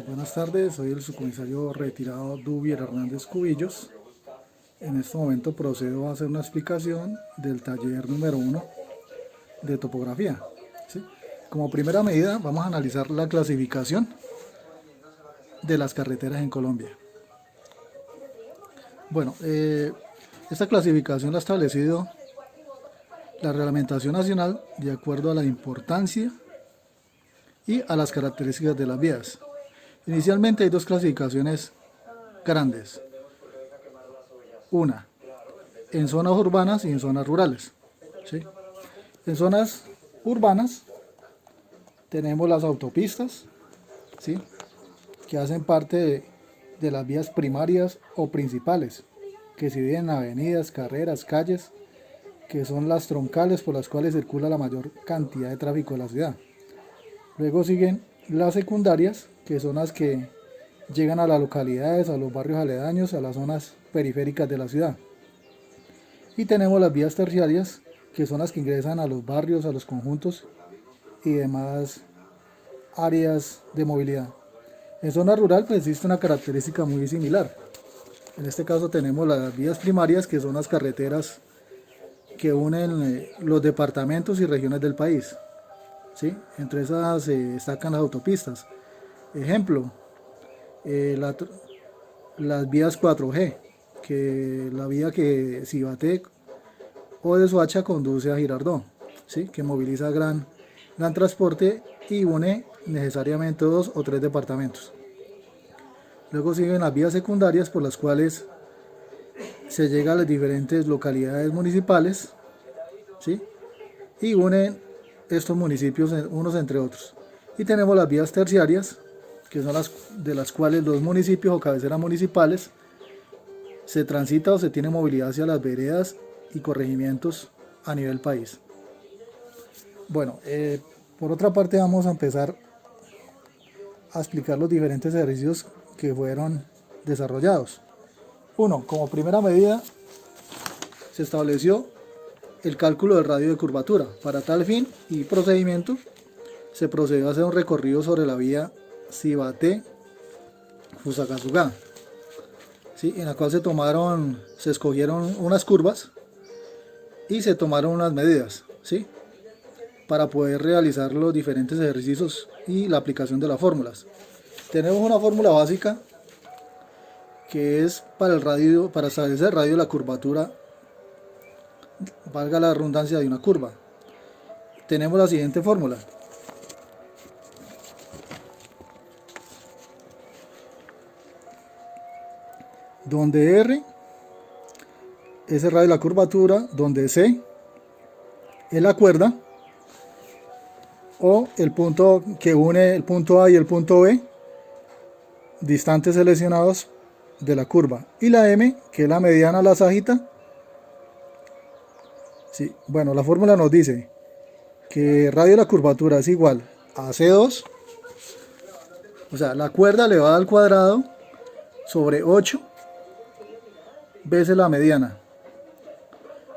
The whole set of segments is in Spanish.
Buenas tardes, soy el subcomisario retirado Dubier Hernández Cubillos. En este momento procedo a hacer una explicación del taller número 1 de topografía. ¿Sí? Como primera medida vamos a analizar la clasificación de las carreteras en Colombia. Bueno, esta clasificación la ha establecido la reglamentación nacional de acuerdo a la importancia y a las características de las vías. Inicialmente hay dos clasificaciones grandes. Una, en zonas urbanas y en zonas rurales. ¿Sí? En zonas urbanas tenemos las autopistas, ¿sí?, que hacen parte de las vías primarias o principales, que se dividen en avenidas, carreras, calles, que son las troncales por las cuales circula la mayor cantidad de tráfico de la ciudad. Luego siguen las secundarias, que son las que llegan a las localidades, a los barrios aledaños, a las zonas periféricas de la ciudad. Y tenemos las vías terciarias, que son las que ingresan a los barrios, a los conjuntos y demás áreas de movilidad. En zona rural pues existe una característica muy similar. En este caso tenemos las vías primarias, que son las carreteras que unen los departamentos y regiones del país. ¿Sí? Entre esas se destacan las autopistas. Ejemplo, las vías 4G, que la vía que Cibaté o de Soacha conduce a Girardot, ¿sí?, que moviliza gran transporte y une necesariamente 2 o 3 departamentos. Luego siguen las vías secundarias, por las cuales se llega a las diferentes localidades municipales, ¿sí?, y unen estos municipios unos entre otros. Y tenemos las vías terciarias, que son las de las cuales los municipios o cabeceras municipales se transita o se tiene movilidad hacia las veredas y corregimientos a nivel país. Bueno, por otra parte vamos a empezar a explicar los diferentes ejercicios que fueron desarrollados. Uno, como primera medida se estableció el cálculo del radio de curvatura. Para tal fin y procedimiento se procedió a hacer un recorrido sobre la vía Cibaté-Fusagasugá, ¿sí?, en la cual se escogieron unas curvas y se tomaron unas medidas, ¿sí?, para poder realizar los diferentes ejercicios y la aplicación de las fórmulas. Tenemos una fórmula básica que es para establecer el radio de la curvatura, valga la redundancia, de una curva. Tenemos la siguiente fórmula: donde R es el radio de la curvatura, donde C es la cuerda o el punto que une el punto A y el punto B, distantes seleccionados de la curva, y la M, que es la mediana, la sagita. Sí, bueno, la fórmula nos dice que radio de la curvatura es igual a C2, o sea, la cuerda elevada al cuadrado sobre 8 veces la mediana,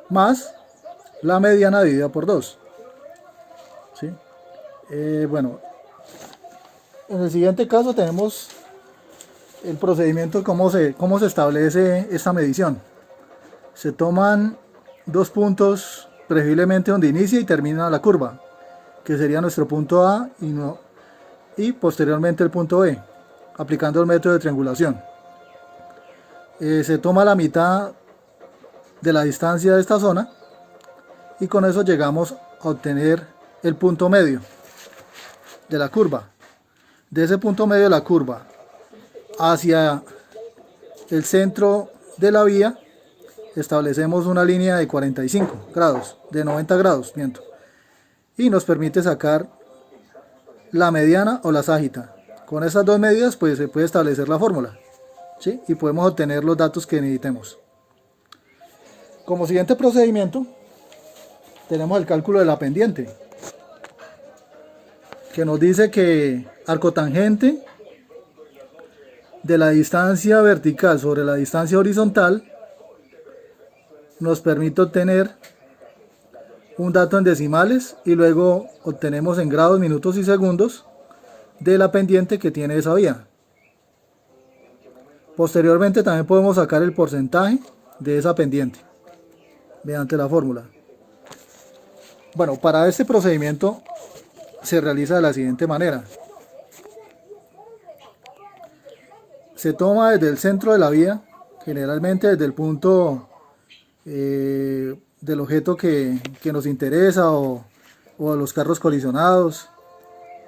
más la mediana dividida por 2. ¿Sí? Bueno, en el siguiente caso tenemos el procedimiento, cómo se establece esta medición. Se toman dos puntos, preferiblemente donde inicia y termina la curva, que sería nuestro punto A y posteriormente el punto B, aplicando el método de triangulación. Se toma la mitad de la distancia de esta zona y con eso llegamos a obtener el punto medio de la curva. De ese punto medio de la curva hacia el centro de la vía establecemos una línea de 45 grados, de 90 grados, miento, y nos permite sacar la mediana o la sagita. Con esas dos medidas pues se puede establecer la fórmula, ¿sí?, y podemos obtener los datos que necesitemos. Como siguiente procedimiento tenemos el cálculo de la pendiente, que nos dice que arco tangente de la distancia vertical sobre la distancia horizontal nos permite obtener un dato en decimales y luego obtenemos en grados, minutos y segundos de la pendiente que tiene esa vía. Posteriormente también podemos sacar el porcentaje de esa pendiente mediante la fórmula. Bueno, para este procedimiento se realiza de la siguiente manera. Se toma desde el centro de la vía, generalmente desde el punto del objeto que nos interesa o de los carros colisionados,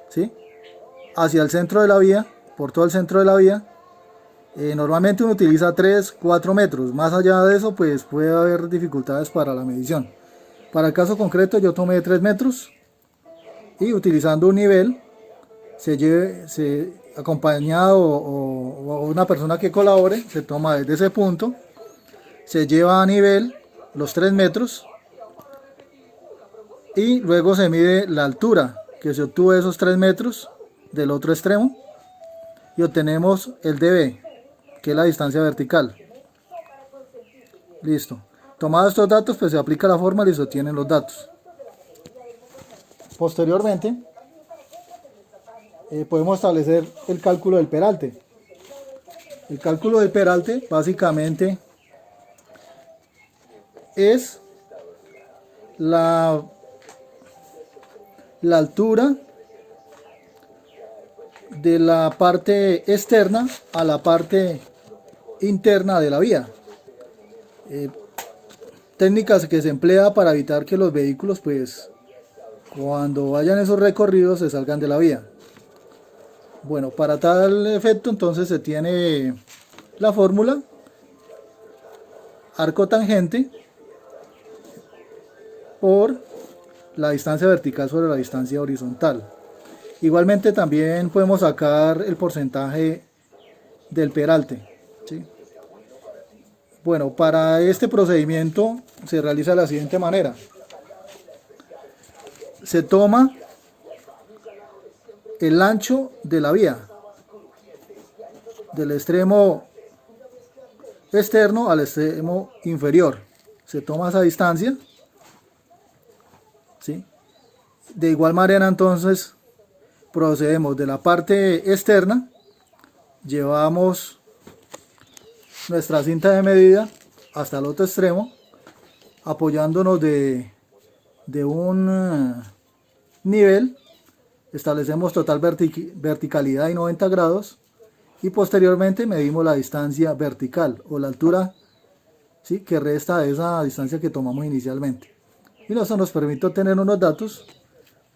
¿sí? Hacia el centro de la vía, por todo el centro de la vía. Normalmente uno utiliza 3-4 metros, más allá de eso pues puede haber dificultades para la medición. Para el caso concreto yo tomé 3 metros y utilizando un nivel, acompañado o una persona que colabore, se toma desde ese punto, se lleva a nivel los 3 metros y luego se mide la altura que se obtuvo de esos 3 metros del otro extremo y obtenemos el dB, que es la distancia vertical. Listo. Tomados estos datos, pues se aplica la fórmula y se obtienen los datos. Posteriormente, podemos establecer el cálculo del peralte. El cálculo del peralte básicamente es la altura de la parte externa a la parte interna de la vía. Técnicas que se emplea para evitar que los vehículos pues cuando vayan esos recorridos se salgan de la vía. Bueno, para tal efecto entonces se tiene la fórmula arco tangente por la distancia vertical sobre la distancia horizontal. Igualmente también podemos sacar el porcentaje del peralte, ¿sí? Bueno, para este procedimiento se realiza de la siguiente manera. Se toma el ancho de la vía, del extremo externo al extremo inferior. Se toma esa distancia, ¿sí? De igual manera entonces procedemos de la parte externa, llevamos nuestra cinta de medida hasta el otro extremo, apoyándonos de un nivel, establecemos total verticalidad y 90 grados y posteriormente medimos la distancia vertical o la altura, ¿sí?, que resta de esa distancia que tomamos inicialmente. Y eso nos permite obtener unos datos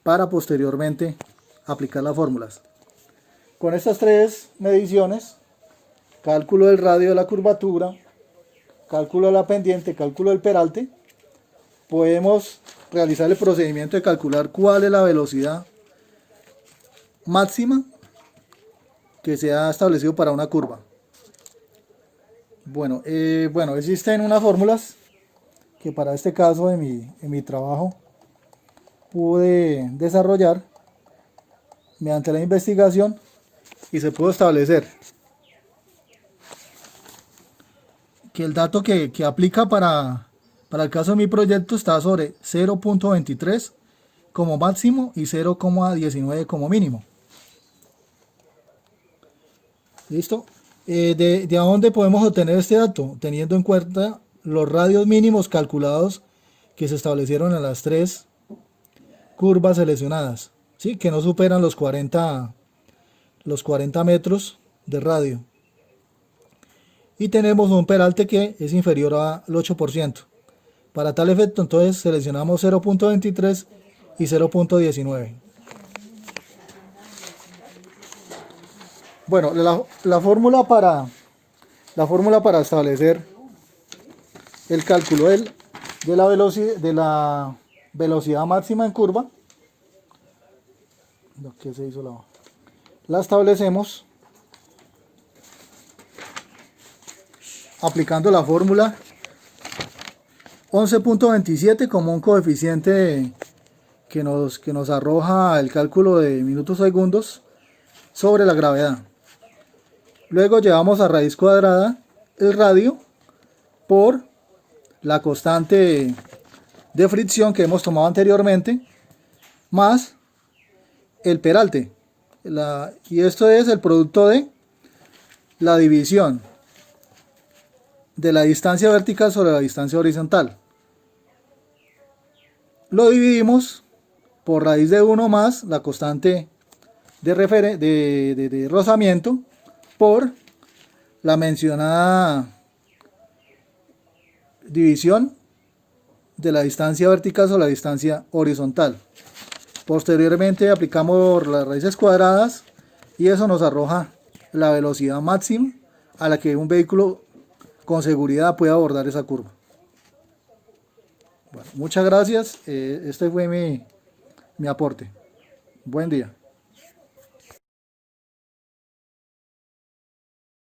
para posteriormente aplicar las fórmulas. Con estas 3 mediciones, cálculo del radio de la curvatura, cálculo de la pendiente, cálculo del peralte, podemos realizar el procedimiento de calcular cuál es la velocidad máxima que se ha establecido para una curva. Bueno, existen unas fórmulas que para este caso en mi trabajo pude desarrollar mediante la investigación y se pudo establecer que el dato que aplica para el caso de mi proyecto está sobre 0.23 como máximo y 0,19 como mínimo. ¿Listo? ¿De dónde podemos obtener este dato? Teniendo en cuenta los radios mínimos calculados que se establecieron en las 3 curvas seleccionadas, ¿sí?, que no superan los 40 metros de radio. Y tenemos un peralte que es inferior al 8%. Para tal efecto, entonces seleccionamos 0.23 y 0.19. Bueno, la fórmula para establecer el cálculo de la velocidad máxima en curva, la establecemos aplicando la fórmula 11.27 como un coeficiente que nos arroja el cálculo de minutos segundos sobre la gravedad. Luego llevamos a raíz cuadrada el radio por la constante de fricción que hemos tomado anteriormente, más el peralte, Y esto es el producto de la división de la distancia vertical sobre la distancia horizontal. Lo dividimos por raíz de 1 más la constante de rozamiento por la mencionada división de la distancia vertical sobre la distancia horizontal. Posteriormente aplicamos las raíces cuadradas y eso nos arroja la velocidad máxima a la que un vehículo con seguridad puede abordar esa curva. Bueno, muchas gracias. Este fue mi aporte. Buen día.